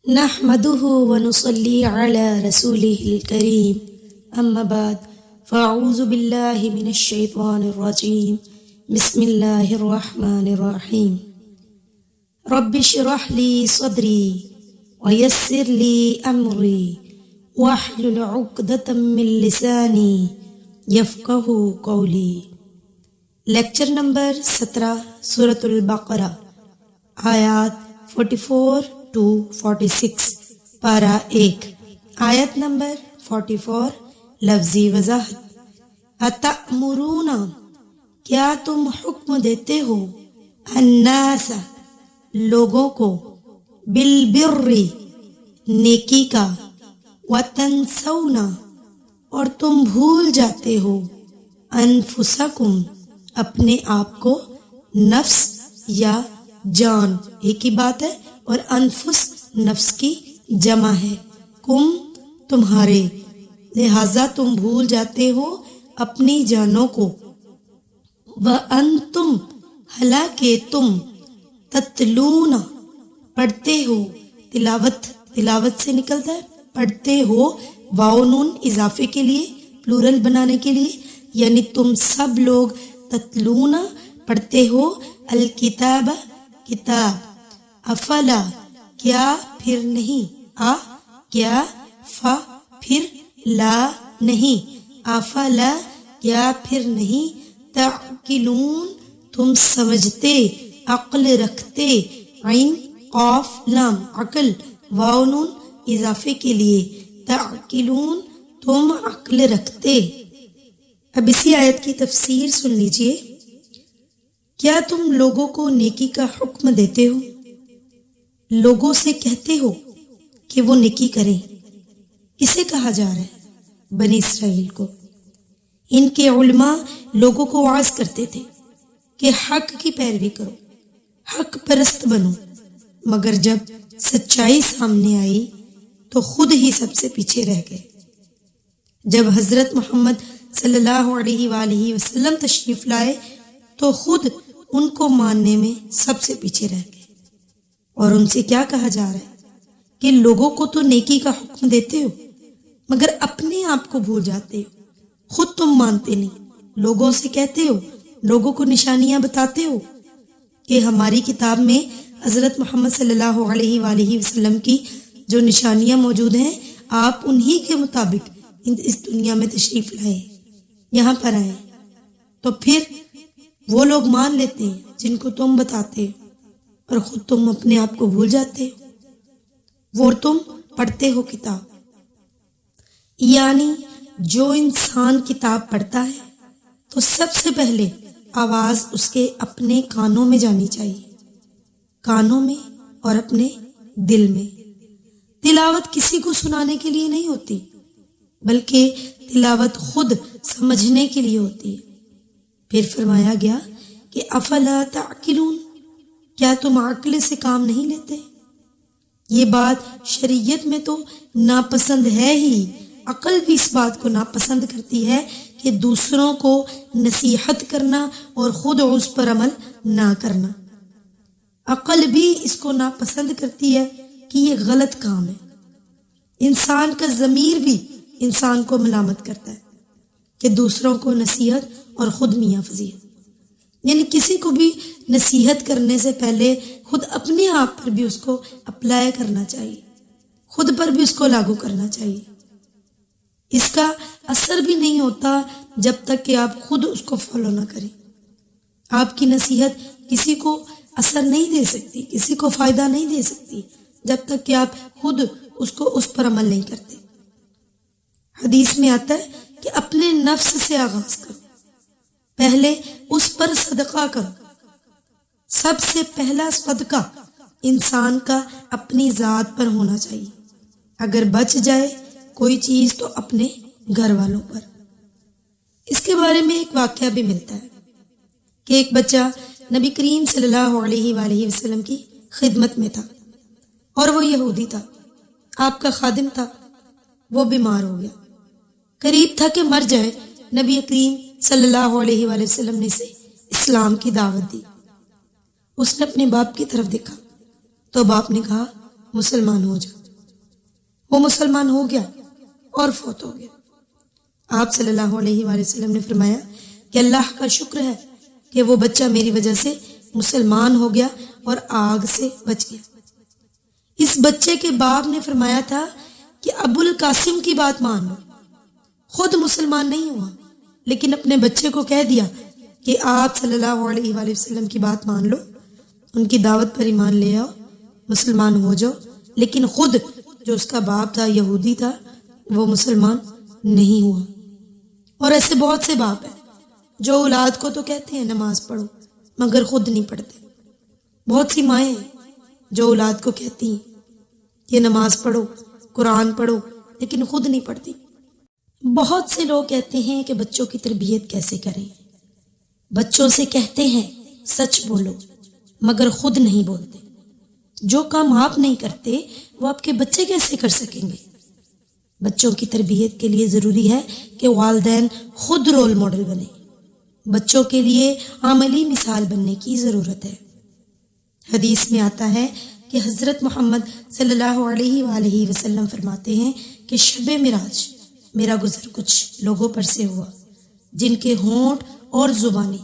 نحمده ونصلي على رسوله الكريم اما بعد فاعوذ بالله من الشيطان الرجيم بسم الله الرحمن الرحيم رب اشرح لي صدري ويسر لي امري واحلل عقدة من لساني يفقهوا قولي۔ لیکچر نمبر 17 سورۃ البقرہ، آیات 44 to 46، پارہ 1، آیت نمبر 44، لفظی وضاحت۔ اتأمرون، کیا تم حکم دیتے ہو، الناس، لوگوں کو، بالبر، نیکی کا، وتنسون، اور تم بھول جاتے ہو، انفسکم، اپنے آپ کو، نفس یا جان ایک ہی بات ہے، اور انفس نفس کی جمع ہے، کم تمہارے، لہذا تم بھول جاتے ہو اپنی جانوں کو، وَأَنْتُمْ، حالانکہ تم، تتلون، پڑھتے ہو، تلاوت سے نکلتا ہے، پڑھتے ہو، واو نون اضافے کے لیے، پلورل بنانے کے لیے، یعنی تم سب لوگ تتلون، پڑھتے ہو، الکتاب، کتاب، افلا، کیا پھر نہیں، کیا، پھر لا نہیں، افلا، کیا پھر نہیں، تعقلون، تم سمجھتے، عقل رکھتے، عین قاف لام، عقل، واو نون اضافے کے لیے، تعقلون، تم عقل رکھتے۔ اب اسی آیت کی تفسیر سن لیجئے۔ کیا تم لوگوں کو نیکی کا حکم دیتے ہو، لوگوں سے کہتے ہو کہ وہ نیکی کریں؟ کسے کہا جا رہا ہے؟ بنی اسرائیل کو۔ ان کے علماء لوگوں کو وعظ کرتے تھے کہ حق کی پیروی کرو، حق پرست بنو، مگر جب سچائی سامنے آئی تو خود ہی سب سے پیچھے رہ گئے۔ جب حضرت محمد صلی اللہ علیہ وآلہ وسلم تشریف لائے تو خود ان کو ماننے میں سب سے پیچھے رہ گئے، اور ان سے کیا کہا جا رہا ہے کہ لوگوں کو تو نیکی کا حکم دیتے ہو مگر اپنے آپ کو بھول جاتے ہو، خود تم مانتے نہیں، لوگوں سے کہتے ہو، لوگوں کو نشانیاں بتاتے ہو کہ ہماری کتاب میں حضرت محمد صلی اللہ علیہ وآلہ وسلم کی جو نشانیاں موجود ہیں آپ انہی کے مطابق اس دنیا میں تشریف لائے، یہاں پر آئے، تو پھر وہ لوگ مان لیتے ہیں جن کو تم بتاتے ہو، اور خود تم اپنے آپ کو بھول جاتے ہو، وہ تم پڑھتے ہو کتاب۔ یعنی جو انسان کتاب پڑھتا ہے تو سب سے پہلے آواز اس کے اپنے کانوں میں جانی چاہیے، کانوں میں اور اپنے دل میں۔ تلاوت کسی کو سنانے کے لیے نہیں ہوتی، بلکہ تلاوت خود سمجھنے کے لیے ہوتی ہے۔ پھر فرمایا گیا کہ افلا تعقلون، کیا تم عقل سے کام نہیں لیتے؟ یہ بات شریعت میں تو ناپسند ہے ہی، عقل بھی اس بات کو ناپسند کرتی ہے کہ دوسروں کو نصیحت کرنا اور خود اس پر عمل نہ کرنا، عقل بھی اس کو ناپسند کرتی ہے کہ یہ غلط کام ہے۔ انسان کا ضمیر بھی انسان کو ملامت کرتا ہے کہ دوسروں کو نصیحت اور خود میاں فضیحت، یعنی کسی کو بھی نصیحت کرنے سے پہلے خود اپنے آپ پر بھی اس کو اپلائی کرنا چاہیے، خود پر بھی اس کو لاگو کرنا چاہیے۔ اس کا اثر بھی نہیں ہوتا جب تک کہ آپ خود اس کو فالو نہ کریں۔ آپ کی نصیحت کسی کو اثر نہیں دے سکتی، کسی کو فائدہ نہیں دے سکتی جب تک کہ آپ خود اس پر عمل نہیں کرتے۔ حدیث میں آتا ہے کہ اپنے نفس سے آغاز کرو، پہلے اس پر صدقہ کرو۔ سب سے پہلا صدقہ انسان کا اپنی ذات پر ہونا چاہیے، اگر بچ جائے کوئی چیز تو اپنے گھر والوں پر۔ اس کے بارے میں ایک واقعہ بھی ملتا ہے کہ ایک بچہ نبی کریم صلی اللہ علیہ وآلہ وسلم کی خدمت میں تھا، اور وہ یہودی تھا، آپ کا خادم تھا، وہ بیمار ہو گیا، قریب تھا کہ مر جائے۔ نبی کریم صلی اللہ علیہ وآلہ وسلم نے اسے اسلام کی دعوت دی۔ اس نے اپنے باپ کی طرف دیکھا تو باپ نے کہا مسلمان ہو جا۔ وہ مسلمان ہو گیا اور فوت ہو گیا۔ آپ صلی اللہ علیہ وآلہ وسلم نے فرمایا کہ اللہ کا شکر ہے کہ وہ بچہ میری وجہ سے مسلمان ہو گیا اور آگ سے بچ گیا۔ اس بچے کے باپ نے فرمایا تھا کہ ابو القاسم کی بات مان لو۔ خود مسلمان نہیں ہوا لیکن اپنے بچے کو کہہ دیا کہ آپ صلی اللہ علیہ وآلہ وسلم کی بات مان لو، ان کی دعوت پر ایمان لے آؤ، مسلمان ہو جاؤ۔ لیکن خود جو اس کا باپ تھا یہودی تھا وہ مسلمان نہیں ہوا۔ اور ایسے بہت سے باپ ہیں جو اولاد کو تو کہتے ہیں نماز پڑھو مگر خود نہیں پڑھتے۔ بہت سی مائیں ہیں جو اولاد کو کہتی ہیں کہ نماز پڑھو، قرآن پڑھو، لیکن خود نہیں پڑھتی۔ بہت سے لوگ کہتے ہیں کہ بچوں کی تربیت کیسے کریں، بچوں سے کہتے ہیں سچ بولو مگر خود نہیں بولتے۔ جو کام آپ نہیں کرتے وہ آپ کے بچے کیسے کر سکیں گے؟ بچوں کی تربیت کے لیے ضروری ہے کہ والدین خود رول ماڈل بنے۔ بچوں کے لیے عملی مثال بننے کی ضرورت ہے۔ حدیث میں آتا ہے کہ حضرت محمد صلی اللہ علیہ وآلہ وسلم فرماتے ہیں کہ شب معراج میرا گزر کچھ لوگوں پر سے ہوا جن کے ہونٹ اور زبانیں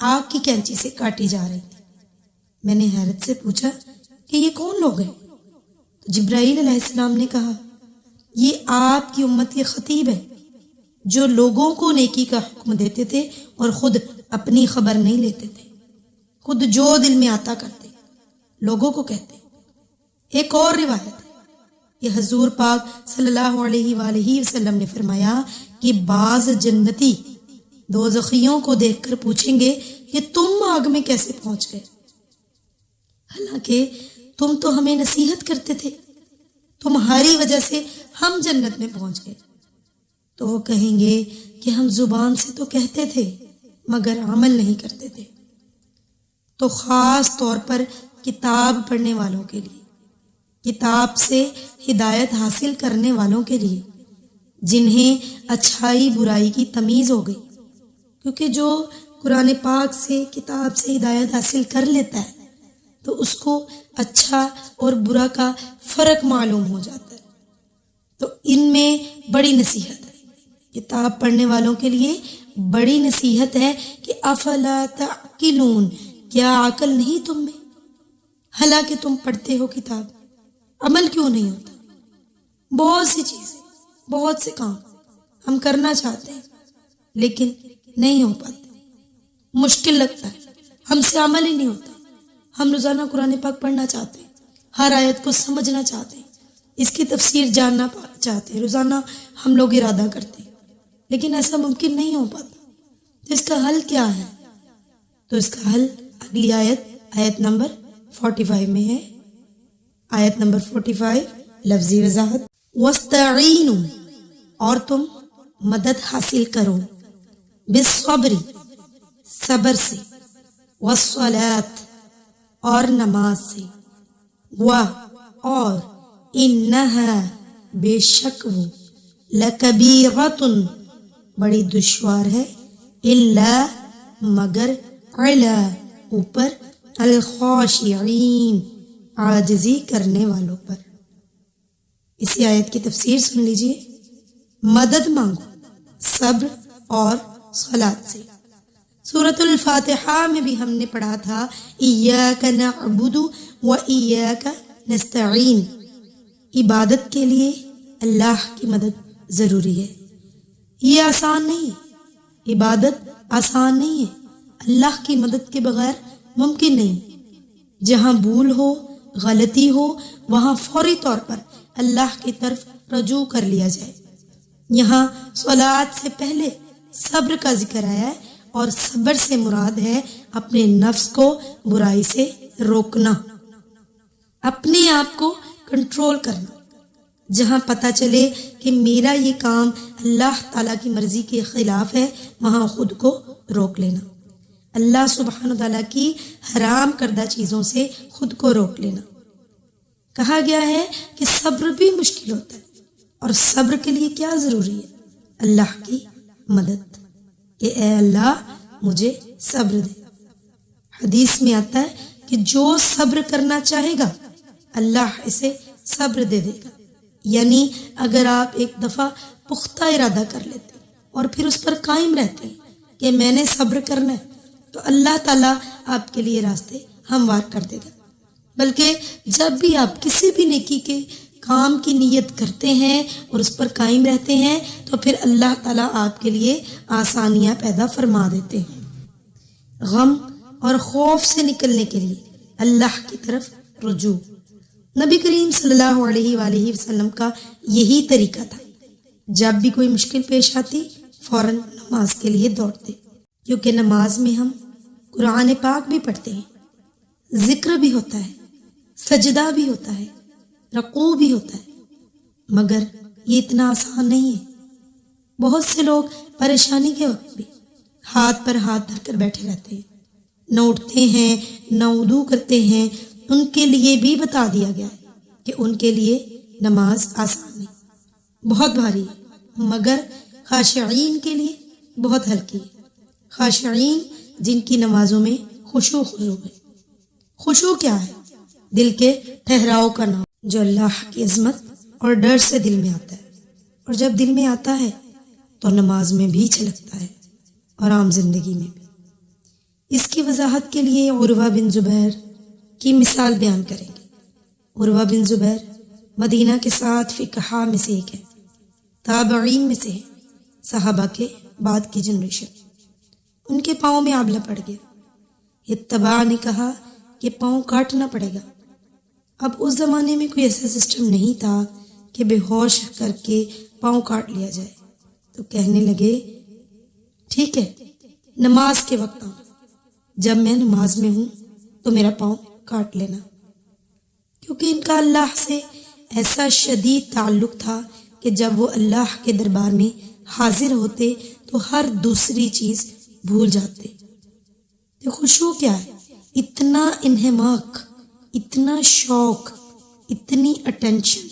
آگ کی کینچی سے کاٹی جا رہی تھی۔ میں نے حیرت سے پوچھا کہ یہ کون لوگ ہیں؟ تو جبرائیل علیہ السلام نے کہا یہ آپ کی امت کے خطیب ہے جو لوگوں کو نیکی کا حکم دیتے تھے اور خود اپنی خبر نہیں لیتے تھے، خود جو دل میں آتا کرتے لوگوں کو کہتے۔ ایک اور روایت ہے کہ حضور پاک صلی اللہ علیہ وآلہ وسلم نے فرمایا کہ بعض جنتی دوزخیوں کو دیکھ کر پوچھیں گے کہ تم آگ میں کیسے پہنچ گئے، حالانکہ تم تو ہمیں نصیحت کرتے تھے، تمہاری وجہ سے ہم جنت میں پہنچ گئے۔ تو وہ کہیں گے کہ ہم زبان سے تو کہتے تھے مگر عمل نہیں کرتے تھے۔ تو خاص طور پر کتاب پڑھنے والوں کے لیے، کتاب سے ہدایت حاصل کرنے والوں کے لیے، جنہیں اچھائی برائی کی تمیز ہو گئی، کیونکہ جو قرآن پاک سے کتاب سے ہدایت حاصل کر لیتا ہے تو اس کو اچھا اور برا کا فرق معلوم ہو جاتا ہے۔ تو ان میں بڑی نصیحت ہے، کتاب پڑھنے والوں کے لیے بڑی نصیحت ہے کہ افلا تعقلون، کیا عقل نہیں تم میں؟ حالانکہ تم پڑھتے ہو کتاب، عمل کیوں نہیں ہوتا؟ بہت سی چیزیں، بہت سے کام ہم کرنا چاہتے ہیں لیکن نہیں ہو پاتے، مشکل لگتا ہے، ہم سے عمل ہی نہیں ہوتا۔ ہم روزانہ قرآن پاک پڑھنا چاہتے ہیں، ہر آیت کو سمجھنا چاہتے ہیں، اس کی تفسیر جاننا چاہتے ہیں، روزانہ ہم لوگ ارادہ کرتے ہیں، لیکن ایسا ممکن نہیں ہو پاتا۔ تو اس کا حل کیا ہے؟ تو اس کا حل اگلی آیت نمبر 45 میں ہے۔ آیت نمبر 45 لفظی وضاحت، وَاسْتَعِینُوا، اور تم مدد حاصل کرو، بالصبر، صبر سے، والصلاۃ، اور نماز سے، اور انہا، بے شک وہ، لکبیرۃ، بڑی دشوار ہے، الا، مگر، علی، اوپر، الخاشعین، عاجزی کرنے والوں پر۔ اسی آیت کی تفسیر سن لیجئے۔ مدد مانگو صبر اور صلاۃ سے۔ سورۃ الفاتحہ میں بھی ہم نے پڑھا تھا ایاک نعبد و ایاک نستعین، عبادت کے لیے اللہ کی مدد ضروری ہے۔ یہ آسان نہیں ہے، عبادت آسان نہیں ہے، اللہ کی مدد کے بغیر ممکن نہیں۔ جہاں بھول ہو، غلطی ہو، وہاں فوری طور پر اللہ کی طرف رجوع کر لیا جائے۔ یہاں صلاۃ سے پہلے صبر کا ذکر آیا ہے، اور صبر سے مراد ہے اپنے نفس کو برائی سے روکنا، اپنے آپ کو کنٹرول کرنا۔ جہاں پتہ چلے کہ میرا یہ کام اللہ تعالیٰ کی مرضی کے خلاف ہے، وہاں خود کو روک لینا، اللہ سبحانہ تعالیٰ کی حرام کردہ چیزوں سے خود کو روک لینا۔ کہا گیا ہے کہ صبر بھی مشکل ہوتا ہے، اور صبر کے لیے کیا ضروری ہے؟ اللہ کی مدد، کہ اے اللہ مجھے صبر دے۔ حدیث میں آتا ہے کہ جو صبر کرنا چاہے گا اللہ اسے صبر دے دے گا. یعنی اگر آپ ایک دفعہ پختہ ارادہ کر لیتے ہیں اور پھر اس پر قائم رہتے ہیں کہ میں نے صبر کرنا ہے، تو اللہ تعالیٰ آپ کے لیے راستے ہموار کر دے گا. بلکہ جب بھی آپ کسی بھی نیکی کے کام کی نیت کرتے ہیں اور اس پر قائم رہتے ہیں تو پھر اللہ تعالیٰ آپ کے لیے آسانیاں پیدا فرما دیتے ہیں. غم اور خوف سے نکلنے کے لیے اللہ کی طرف رجوع. نبی کریم صلی اللہ علیہ وآلہ وسلم کا یہی طریقہ تھا. جب بھی کوئی مشکل پیش آتی فوراً نماز کے لیے دوڑتے، کیونکہ نماز میں ہم قرآن پاک بھی پڑھتے ہیں، ذکر بھی ہوتا ہے، سجدہ بھی ہوتا ہے، رکوع بھی ہوتا ہے. مگر یہ اتنا آسان نہیں ہے. بہت سے لوگ پریشانی کے وقت بھی ہاتھ پر ہاتھ دھر کر بیٹھے رہتے ہیں، نہ اٹھتے ہیں نہ وضو کرتے ہیں. ان کے لیے بھی بتا دیا گیا ہے کہ ان کے لیے نماز آسان ہے، بہت بھاری ہے، مگر خاشعین کے لیے بہت ہلکی ہے. خاشعین جن کی نمازوں میں خشوع ہے. خشوع کیا ہے؟ دل کے ٹھہراؤ کا نام، جو اللہ کی عظمت اور ڈر سے دل میں آتا ہے، اور جب دل میں آتا ہے تو نماز میں بھی چھلکتا ہے اور عام زندگی میں بھی. اس کی وضاحت کے لیے عروہ بن زبیر کی مثال بیان کریں گے. عروہ بن زبیر مدینہ کے 7 فقہاء میں سے ایک ہے، تابعین میں سے ہے، صحابہ کے بعد کی جنریشن. ان کے پاؤں میں آبلہ پڑ گیا. اتباع نے کہا کہ پاؤں کاٹنا پڑے گا. اب اس زمانے میں کوئی ایسا سسٹم نہیں تھا کہ بے ہوش کر کے پاؤں کاٹ لیا جائے. تو کہنے لگے ٹھیک ہے، نماز کے وقت آؤں، جب میں نماز میں ہوں تو میرا پاؤں کاٹ لینا. کیونکہ ان کا اللہ سے ایسا شدید تعلق تھا کہ جب وہ اللہ کے دربار میں حاضر ہوتے تو ہر دوسری چیز بھول جاتے. تو خشوع کیا ہے؟ اتنا انہماک، اتنا شوق، اتنی اٹینشن،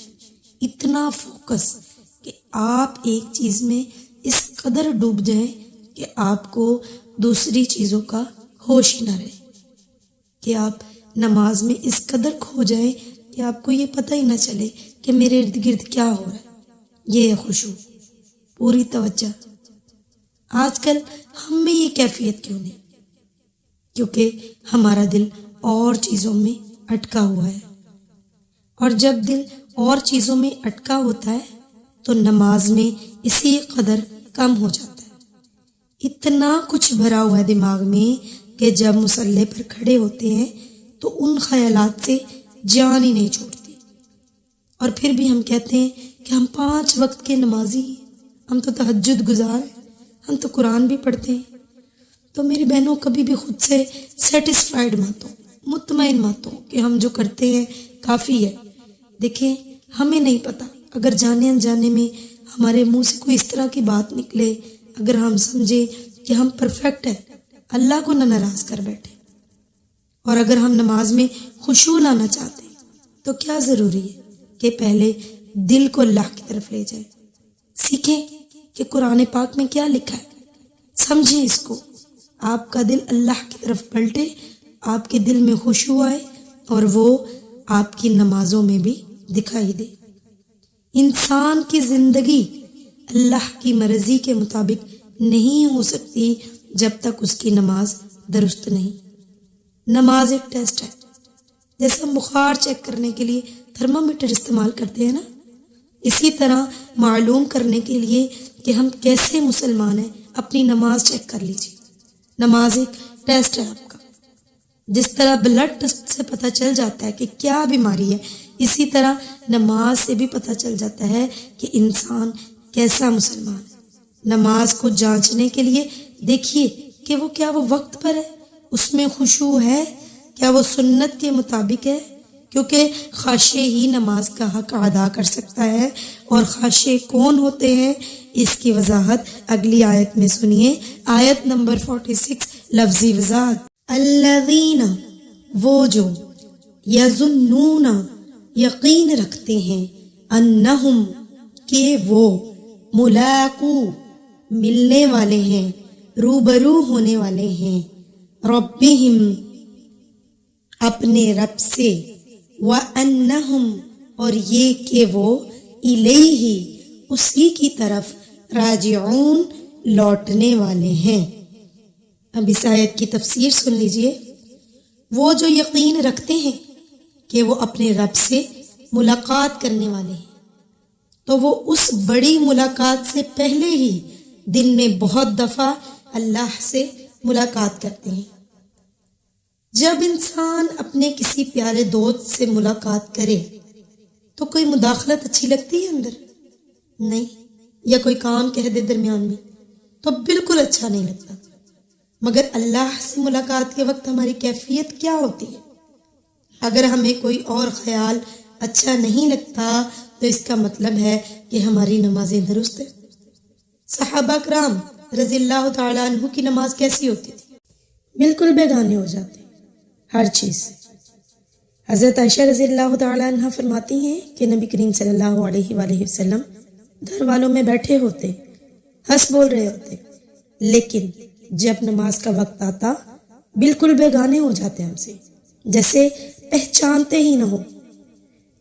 اتنا فوکس کہ آپ ایک چیز میں اس قدر ڈوب جائیں کہ آپ کو دوسری چیزوں کا ہوش ہی نہ رہے، کہ آپ نماز میں اس قدر کھو جائیں کہ آپ کو یہ پتہ ہی نہ چلے کہ میرے ارد گرد کیا ہو رہا ہے. یہ ہے خشوع، پوری توجہ. آج کل ہم میں یہ کیفیت کیوں نہیں؟ کیونکہ ہمارا دل اور چیزوں میں اٹکا ہوا ہے، اور جب دل اور چیزوں میں اٹکا ہوتا ہے تو نماز میں اسی قدر کم ہو جاتا ہے. اتنا کچھ بھرا ہوا ہے دماغ میں کہ جب مصلی پر کھڑے ہوتے ہیں تو ان خیالات سے جان ہی نہیں چھوڑتی. اور پھر بھی ہم کہتے ہیں کہ ہم 5 وقت کے نمازی ہیں، ہم تو تہجد گزار ہیں، ہم تو قرآن بھی پڑھتے ہیں. تو میری بہنوں، کبھی بھی خود سے سیٹسفائیڈ مت ہو، مطمئن مت ہو کہ ہم جو کرتے ہیں کافی ہے. دیکھیں، ہمیں نہیں پتہ، اگر جانے انجانے میں ہمارے منہ سے کوئی اس طرح کی بات نکلے، اگر ہم سمجھے کہ ہم پرفیکٹ ہیں، اللہ کو نہ ناراض کر بیٹھے. اور اگر ہم نماز میں خشوع لانا چاہتے ہیں تو کیا ضروری ہے کہ پہلے دل کو اللہ کی طرف لے جائیں. سیکھیں کہ قرآن پاک میں کیا لکھا ہے، سمجھیں اس کو. آپ کا دل اللہ کی طرف پلٹے، آپ کے دل میں خشوع آئے، اور وہ آپ کی نمازوں میں بھی دکھائی دے. انسان کی زندگی اللہ کی مرضی کے مطابق نہیں ہو سکتی جب تک اس کی نماز درست نہیں. نماز ایک ٹیسٹ ہے. جیسے ہم بخار چیک کرنے کے لیے تھرمامیٹر استعمال کرتے ہیں نا، اسی طرح معلوم کرنے کے لیے کہ ہم کیسے مسلمان ہیں اپنی نماز چیک کر لیجیے. نماز ایک ٹیسٹ ہے آپ کا. جس طرح بلڈ ٹیسٹ سے پتہ چل جاتا ہے کہ کیا بیماری ہے، اسی طرح نماز سے بھی پتہ چل جاتا ہے کہ انسان کیسا مسلمان ہے. نماز کو جانچنے کے لیے دیکھیے کہ کیا وہ وقت پر ہے، اس میں خشوع ہے، کیا وہ سنت کے مطابق ہے. کیونکہ خاشع ہی نماز کا حق ادا کر سکتا ہے. اور خاشع کون ہوتے ہیں، اس کی وضاحت اگلی آیت میں سنیے. آیت نمبر 46، لفظی وضاحت. الذین، وہ جو، یظنون، یقین رکھتے ہیں، انہم، کہ وہ، ملاقو، ملنے والے ہیں، روبرو ہونے والے ہیں، ربہم، اپنے رب سے، وَأَنَّهُمْ، اور یہ کہ وہ الیہ اسی کی طرف راجعون لوٹنے والے ہیں۔ اب اس آیت کی تفسیر سن لیجئے۔ وہ جو یقین رکھتے ہیں کہ وہ اپنے رب سے ملاقات کرنے والے ہیں تو وہ اس بڑی ملاقات سے پہلے ہی دن میں بہت دفعہ اللہ سے ملاقات کرتے ہیں۔ جب انسان اپنے کسی پیارے دوست سے ملاقات کرے تو کوئی مداخلت اچھی لگتی ہے اندر؟ نہیں۔ یا کوئی کام کہہ دے درمیان میں تو بالکل اچھا نہیں لگتا۔ مگر اللہ سے ملاقات کے وقت ہماری کیفیت کیا ہوتی ہے؟ اگر ہمیں کوئی اور خیال اچھا نہیں لگتا تو اس کا مطلب ہے کہ ہماری نمازیں درست ہیں۔ صحابہ کرام رضی اللہ تعالیٰ عنہ کی نماز کیسی ہوتی تھی؟ بالکل بیگانے ہو جاتے ہر چیز سے۔ حضرت عائشہ رضی اللہ تعالیٰ عنہ فرماتی ہیں کہ نبی کریم صلی اللہ علیہ وآلہ وسلم گھر والوں میں بیٹھے ہوتے، ہنس بول رہے ہوتے، لیکن جب نماز کا وقت آتا بالکل بیگانے ہو جاتے ہم سے، جیسے پہچانتے ہی نہ ہو۔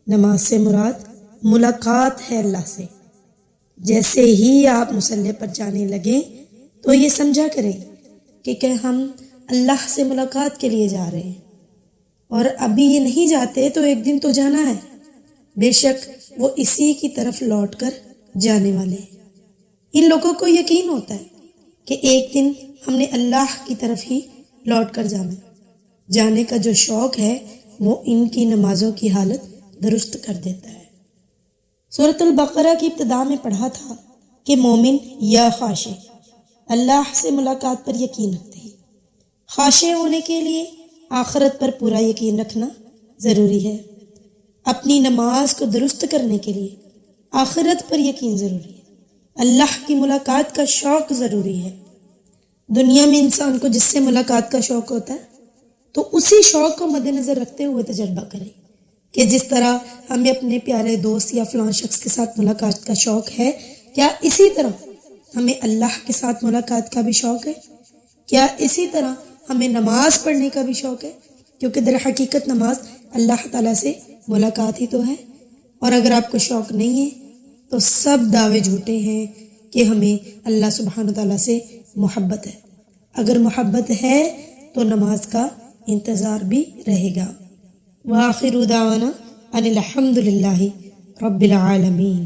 نماز سے مراد ملاقات ہے اللہ سے۔ جیسے ہی آپ مصلی پر جانے لگیں تو یہ سمجھا کریں کہ ہم اللہ سے ملاقات کے لیے جا رہے ہیں، اور ابھی یہ نہیں جاتے تو ایک دن تو جانا ہے۔ بے شک وہ اسی کی طرف لوٹ کر جانے والے ہیں۔ ان لوگوں کو یقین ہوتا ہے کہ ایک دن ہم نے اللہ کی طرف ہی لوٹ کر جانا ہے۔ جانے کا جو شوق ہے وہ ان کی نمازوں کی حالت درست کر دیتا ہے۔ سورۃ البقرہ کی ابتدا میں پڑھا تھا کہ مومن یا خاشع اللہ سے ملاقات پر یقین رکھتے ہیں۔ خاشع ہونے کے لیے آخرت پر پورا یقین رکھنا ضروری ہے۔ اپنی نماز کو درست کرنے کے لیے آخرت پر یقین ضروری ہے۔ اللہ کی ملاقات کا شوق ضروری ہے۔ دنیا میں انسان کو جس سے ملاقات کا شوق ہوتا ہے تو اسی شوق کو مد نظر رکھتے ہوئے تجربہ کریں کہ جس طرح ہمیں اپنے پیارے دوست یا فلاں شخص کے ساتھ ملاقات کا شوق ہے، کیا اسی طرح ہمیں اللہ کے ساتھ ملاقات کا بھی شوق ہے؟ کیا اسی طرح ہمیں نماز پڑھنے کا بھی شوق ہے؟ کیونکہ در حقیقت نماز اللہ تعالیٰ سے ملاقات ہی تو ہے۔ اور اگر آپ کو شوق نہیں ہے تو سب دعوے جھوٹے ہیں کہ ہمیں اللہ سبحانہ تعالیٰ سے محبت ہے۔ اگر محبت ہے تو نماز کا انتظار بھی رہے گا۔ وآخر دعوانا ان الحمد للہ رب العالمین۔